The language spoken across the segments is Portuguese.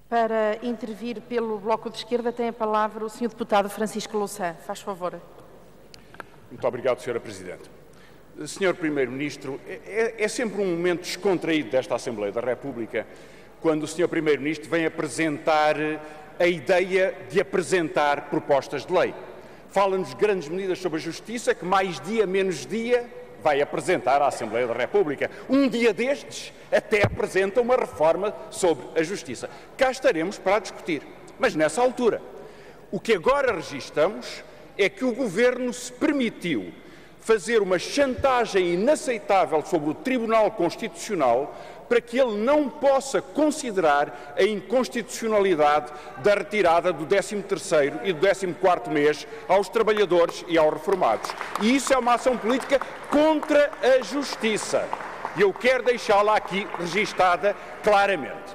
Para intervir pelo Bloco de Esquerda tem a palavra o Sr. Deputado Francisco Louçã. Faz favor. Muito obrigado, Sra. Presidente. Sr. Primeiro-Ministro, é sempre um momento descontraído desta Assembleia da República quando o Sr. Primeiro-Ministro vem apresentar a ideia de apresentar propostas de lei. Fala-nos grandes medidas sobre a justiça que mais dia menos dia vai apresentar à Assembleia da República. Um dia destes até apresenta uma reforma sobre a justiça. Cá estaremos para a discutir. Mas nessa altura, o que agora registramos é que o Governo se permitiu fazer uma chantagem inaceitável sobre o Tribunal Constitucional para que ele não possa considerar a inconstitucionalidade da retirada do 13º e do 14º mês aos trabalhadores e aos reformados. E isso é uma ação política contra a justiça. E eu quero deixá-la aqui registada claramente.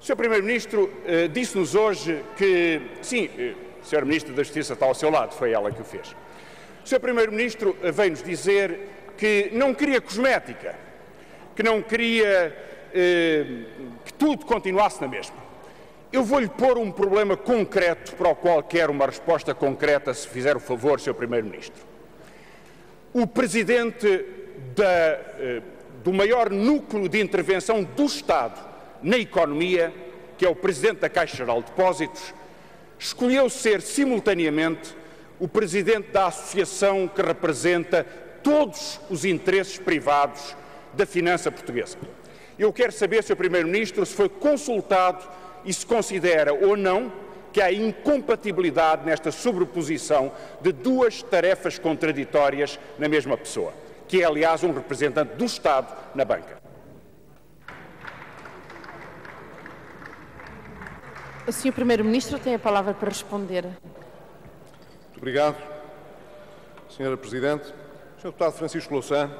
O Sr. Primeiro-Ministro disse-nos hoje que, sim, a Sra. Ministra da Justiça está ao seu lado, foi ela que o fez. O Sr. Primeiro-Ministro veio-nos dizer que não queria cosmética, que não queria que tudo continuasse na mesma. Eu vou-lhe pôr um problema concreto para o qual quero uma resposta concreta, se fizer o favor, Sr. Primeiro-Ministro. O Presidente do maior núcleo de intervenção do Estado na economia, que é o Presidente da Caixa Geral de Depósitos, escolheu ser simultaneamente o Presidente da associação que representa todos os interesses privados da finança portuguesa. Eu quero saber, Sr. Primeiro-Ministro, se foi consultado e se considera ou não que há incompatibilidade nesta sobreposição de duas tarefas contraditórias na mesma pessoa, que é, aliás, um representante do Estado na banca. O Sr. Primeiro-Ministro tem a palavra para responder. Muito obrigado, Sra. Presidente. Sr. Deputado Francisco Louçã,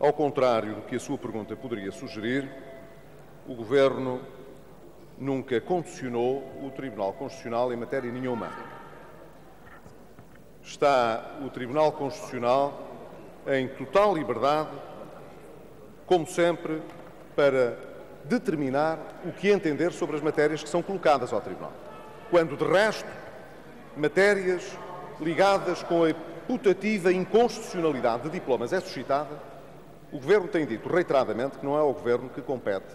ao contrário do que a sua pergunta poderia sugerir, o Governo nunca condicionou o Tribunal Constitucional em matéria nenhuma. Está o Tribunal Constitucional em total liberdade, como sempre, para determinar o que entender sobre as matérias que são colocadas ao Tribunal. Quando, de resto, matérias ligadas com a putativa inconstitucionalidade de diplomas é suscitada, o Governo tem dito reiteradamente que não é ao Governo que compete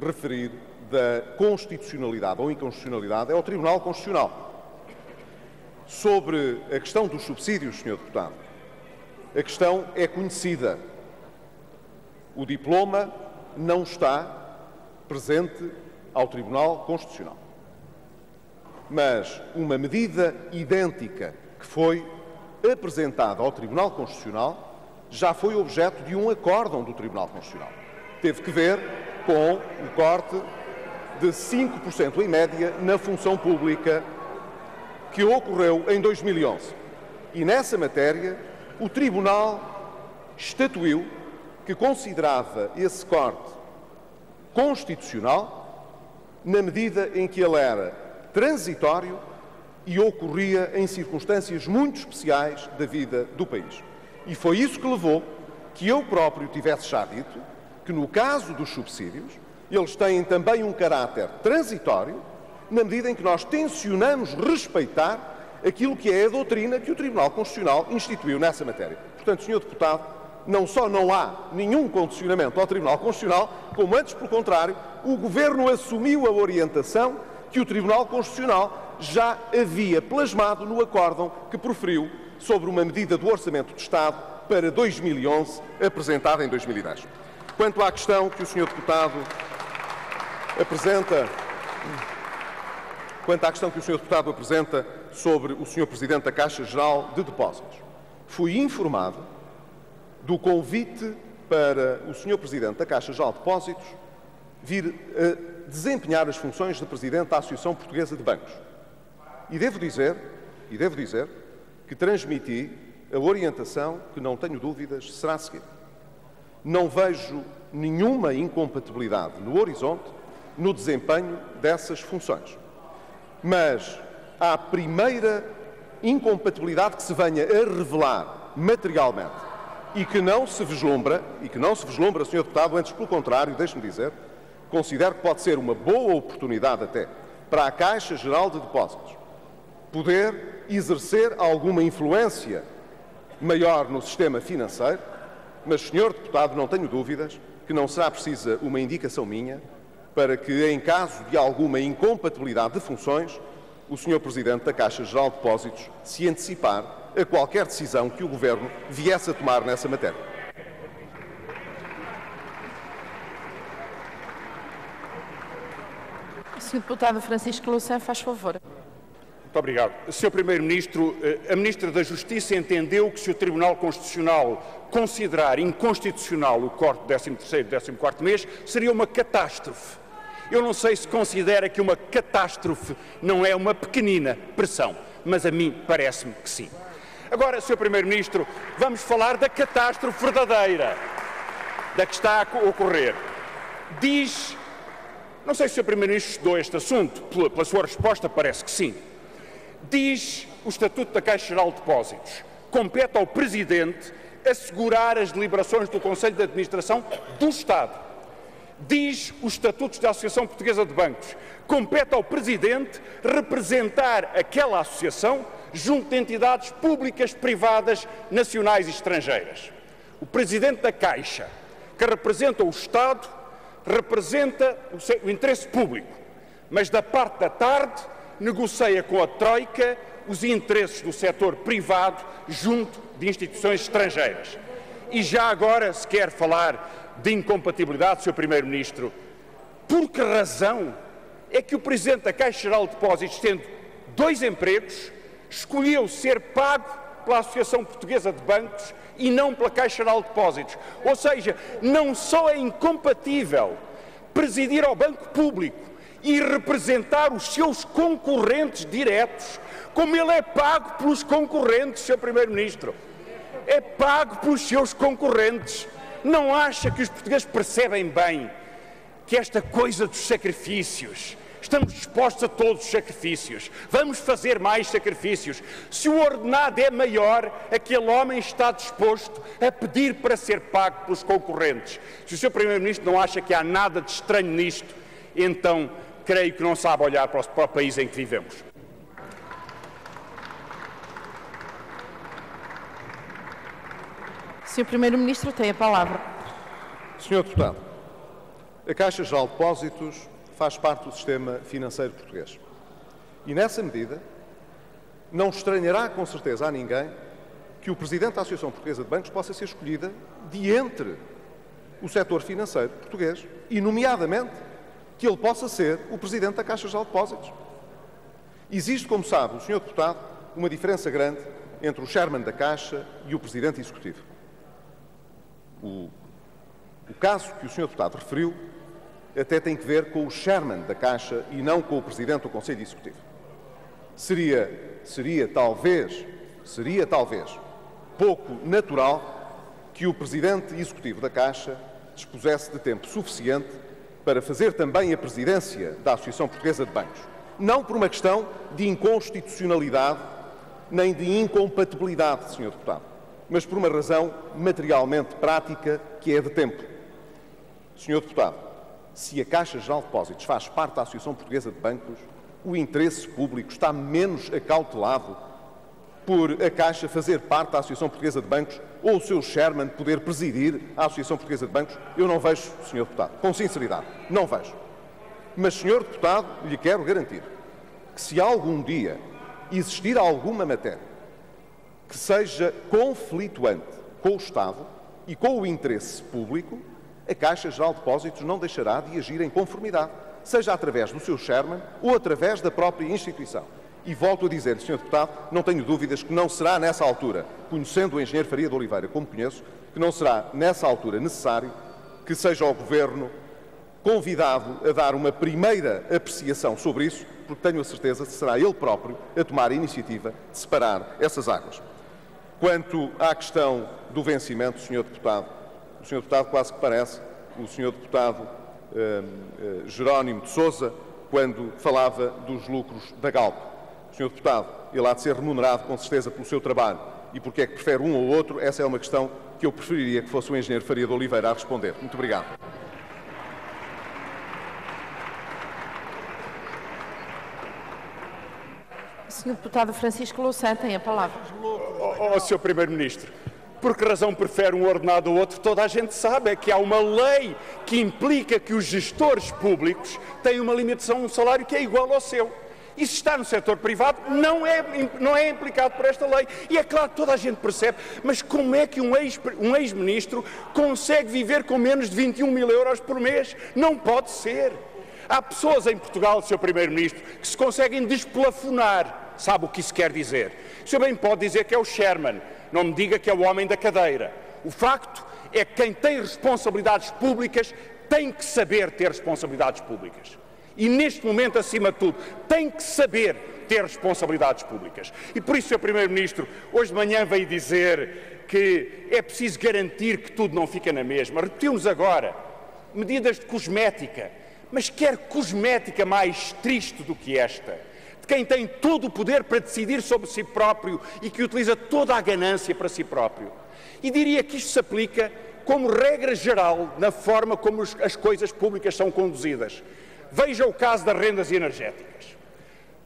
referir da constitucionalidade ou inconstitucionalidade, é ao Tribunal Constitucional. Sobre a questão dos subsídios, Sr. Deputado, a questão é conhecida. O diploma não está presente ao Tribunal Constitucional. Mas uma medida idêntica que foi apresentada ao Tribunal Constitucional já foi objeto de um acórdão do Tribunal Constitucional. Teve que ver com o corte de 5% em média na função pública que ocorreu em 2011. E nessa matéria, o Tribunal estatuiu que considerava esse corte constitucional na medida em que ele era transitório e ocorria em circunstâncias muito especiais da vida do país. E foi isso que levou que eu próprio tivesse já dito que, no caso dos subsídios, eles têm também um caráter transitório, na medida em que nós tencionamos respeitar aquilo que é a doutrina que o Tribunal Constitucional instituiu nessa matéria. Portanto, Sr. Deputado, não só não há nenhum condicionamento ao Tribunal Constitucional, como antes, pelo contrário, o Governo assumiu a orientação que o Tribunal Constitucional já havia plasmado no acórdão que proferiu sobre uma medida do Orçamento do Estado para 2011, apresentada em 2010. Quanto à questão que o Sr. Deputado apresenta sobre o Sr. Presidente da Caixa Geral de Depósitos, fui informado do convite para o Sr. Presidente da Caixa Geral de Depósitos vir a desempenhar as funções de Presidente da Associação Portuguesa de Bancos. E devo dizer que transmiti a orientação que, não tenho dúvidas, será seguida. Não vejo nenhuma incompatibilidade no horizonte no desempenho dessas funções. Mas a primeira incompatibilidade que se venha a revelar materialmente e que não se vislumbra, Sr. Deputado, antes pelo contrário, deixe-me dizer, considero que pode ser uma boa oportunidade até para a Caixa Geral de Depósitos poder exercer alguma influência maior no sistema financeiro, mas, Sr. Deputado, não tenho dúvidas que não será precisa uma indicação minha para que, em caso de alguma incompatibilidade de funções, o Sr. Presidente da Caixa Geral de Depósitos se antecipar a qualquer decisão que o Governo viesse a tomar nessa matéria. Sr. Deputado Francisco Louçã, faz favor. Muito obrigado. Sr. Primeiro-Ministro, a Ministra da Justiça entendeu que se o Tribunal Constitucional considerar inconstitucional o corte do 13º e 14º mês, seria uma catástrofe. Eu não sei se considera que uma catástrofe não é uma pequenina pressão, mas a mim parece-me que sim. Agora, Sr. Primeiro-Ministro, vamos falar da catástrofe verdadeira, da que está a ocorrer. Diz, não sei se o Sr. Primeiro-Ministro estudou este assunto, pela sua resposta parece que sim. Diz o Estatuto da Caixa Geral de Depósitos, compete ao Presidente assegurar as deliberações do Conselho de Administração do Estado. Diz os Estatutos da Associação Portuguesa de Bancos, compete ao Presidente representar aquela associação junto de entidades públicas, privadas, nacionais e estrangeiras. O Presidente da Caixa, que representa o Estado, representa o interesse público, mas da parte da tarde negocia com a Troika os interesses do setor privado junto de instituições estrangeiras. E já agora, se quer falar de incompatibilidade, Sr. Primeiro-Ministro, por que razão é que o Presidente da Caixa Geral de Depósitos, tendo 2 empregos, escolheu ser pago pela Associação Portuguesa de Bancos e não pela Caixa Geral de Depósitos? Ou seja, não só é incompatível presidir ao Banco Público e representar os seus concorrentes diretos, como ele é pago pelos concorrentes, Sr. Primeiro-Ministro. É pago pelos seus concorrentes. Não acha que os portugueses percebem bem que esta coisa dos sacrifícios, estamos dispostos a todos os sacrifícios, vamos fazer mais sacrifícios. Se o ordenado é maior, aquele homem está disposto a pedir para ser pago pelos concorrentes. Se o Sr. Primeiro-Ministro não acha que há nada de estranho nisto, então creio que não sabe olhar para o país em que vivemos. Sr. Primeiro-Ministro, tem a palavra. Sr. Deputado, a Caixa Geral de Depósitos faz parte do sistema financeiro português. E, nessa medida, não estranhará com certeza a ninguém que o Presidente da Associação Portuguesa de Bancos possa ser escolhida de entre o setor financeiro português e, nomeadamente, que ele possa ser o Presidente da Caixa Geral de Depósitos. Existe, como sabe o Sr. Deputado, uma diferença grande entre o Chairman da Caixa e o Presidente Executivo. O caso que o Sr. Deputado referiu até tem que ver com o Chairman da Caixa e não com o Presidente do Conselho Executivo. Seria talvez pouco natural que o Presidente Executivo da Caixa dispusesse de tempo suficiente para fazer também a presidência da Associação Portuguesa de Bancos. Não por uma questão de inconstitucionalidade nem de incompatibilidade, Sr. Deputado, mas por uma razão materialmente prática, que é de tempo. Sr. Deputado, se a Caixa Geral de Depósitos faz parte da Associação Portuguesa de Bancos, o interesse público está menos acautelado por a Caixa fazer parte da Associação Portuguesa de Bancos ou o seu chairman poder presidir a Associação Portuguesa de Bancos? Eu não vejo, Sr. Deputado, com sinceridade, não vejo. Mas, Sr. Deputado, lhe quero garantir que se algum dia existir alguma matéria que seja conflituante com o Estado e com o interesse público, a Caixa Geral de Depósitos não deixará de agir em conformidade, seja através do seu chairman ou através da própria instituição. E volto a dizer, Sr. Deputado, não tenho dúvidas que não será nessa altura, conhecendo o Engenheiro Faria de Oliveira como conheço, que não será nessa altura necessário que seja o Governo convidado a dar uma primeira apreciação sobre isso, porque tenho a certeza que será ele próprio a tomar a iniciativa de separar essas águas. Quanto à questão do vencimento, Sr. Deputado, o Sr. Deputado quase que parece o Sr. Deputado Jerónimo de Sousa, quando falava dos lucros da Galp. Sr. Deputado, ele há de ser remunerado com certeza pelo seu trabalho, e porque é que prefere um ou outro, essa é uma questão que eu preferiria que fosse o Engenheiro Faria de Oliveira a responder. Muito obrigado. Sr. Deputado Francisco Louçã tem a palavra. Sr. Primeiro-Ministro, por que razão prefere um ordenado ao outro? Toda a gente sabe que há uma lei que implica que os gestores públicos têm uma limitação a um salário que é igual ao seu. E se está no setor privado, não é implicado por esta lei. E é claro que toda a gente percebe, mas como é que um ex-ministro consegue viver com menos de 21 mil euros por mês? Não pode ser. Há pessoas em Portugal, Sr. Primeiro-Ministro, que se conseguem desplafonar. Sabe o que isso quer dizer? O senhor bem pode dizer que é o Sherman, não me diga que é o homem da cadeira. O facto é que quem tem responsabilidades públicas tem que saber ter responsabilidades públicas. E neste momento, acima de tudo, tem que saber ter responsabilidades públicas. E por isso, Sr. Primeiro-Ministro, hoje de manhã veio dizer que é preciso garantir que tudo não fica na mesma. Repetiu-nos agora medidas de cosmética. Mas quer cosmética mais triste do que esta? De quem tem todo o poder para decidir sobre si próprio e que utiliza toda a ganância para si próprio. E diria que isto se aplica como regra geral na forma como as coisas públicas são conduzidas. Veja o caso das rendas energéticas.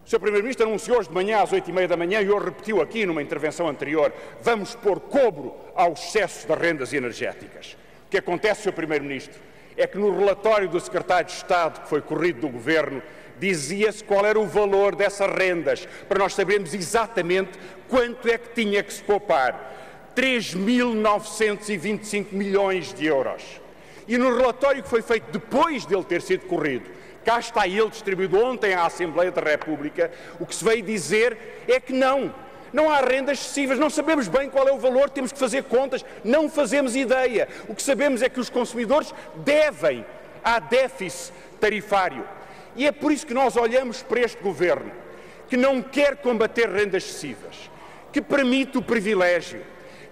O Sr. Primeiro-Ministro anunciou hoje de manhã às 8h30 da manhã e hoje repetiu aqui numa intervenção anterior, vamos pôr cobro aos excessos das rendas energéticas. O que acontece, Sr. Primeiro-Ministro, é que no relatório do Secretário de Estado, que foi corrido do Governo, dizia-se qual era o valor dessas rendas, para nós sabermos exatamente quanto é que tinha que se poupar. 3.925 milhões de euros. E no relatório que foi feito depois dele ter sido corrido, cá está ele distribuído ontem à Assembleia da República, o que se veio dizer é que não há rendas excessivas, não sabemos bem qual é o valor, temos que fazer contas, não fazemos ideia. O que sabemos é que os consumidores devem à déficit tarifário. E é por isso que nós olhamos para este Governo, que não quer combater rendas excessivas, que permite o privilégio,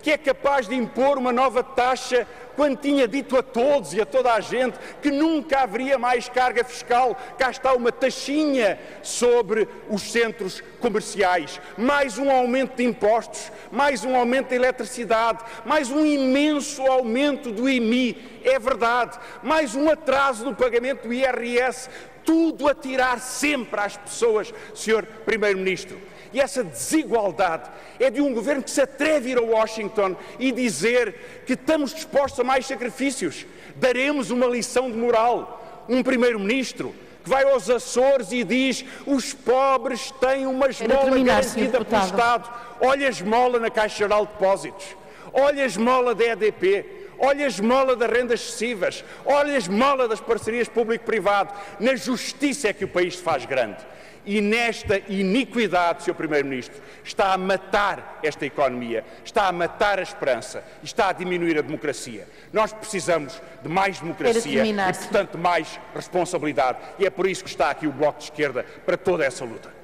que é capaz de impor uma nova taxa quando tinha dito a todos e a toda a gente que nunca haveria mais carga fiscal. Cá está uma taxinha sobre os centros comerciais, mais um aumento de impostos, mais um aumento da eletricidade, mais um imenso aumento do IMI, é verdade, mais um atraso no pagamento do IRS, tudo a tirar sempre às pessoas, Sr. Primeiro-Ministro. E essa desigualdade é de um governo que se atreve a ir a Washington e dizer que estamos dispostos a mais sacrifícios. Daremos uma lição de moral. Um primeiro-ministro que vai aos Açores e diz os pobres têm uma esmola garantida pelo Estado. Olha a esmola na Caixa Geral de Depósitos. Olha a esmola da EDP. Olha a esmola das rendas excessivas. Olha a esmola das parcerias público-privado. Na justiça é que o país se faz grande. E nesta iniquidade, Sr. Primeiro-Ministro, está a matar esta economia, está a matar a esperança e está a diminuir a democracia. Nós precisamos de mais democracia e, portanto, de mais responsabilidade. E é por isso que está aqui o Bloco de Esquerda para toda essa luta.